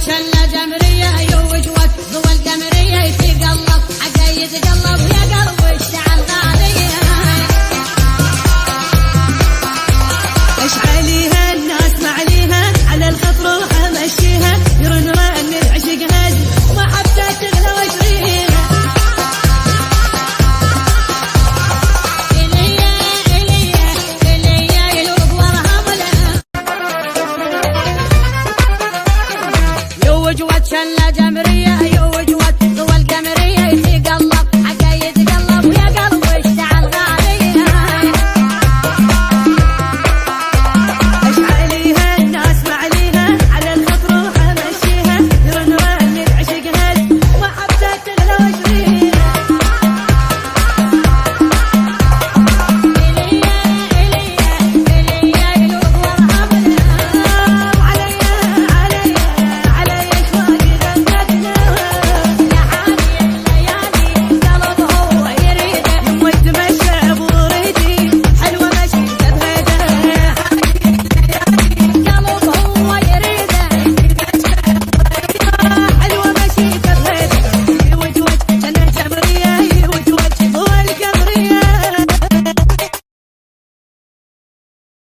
شلة جمرية يوجوك ضوى القمرية يتقلب حقا يتقلب ويا قلب اشتعل غالية. اشعليها الناس معليها على الخط روح امشيها يرن العشق هز ومحبتك تغلى واشريها. شلة جمرية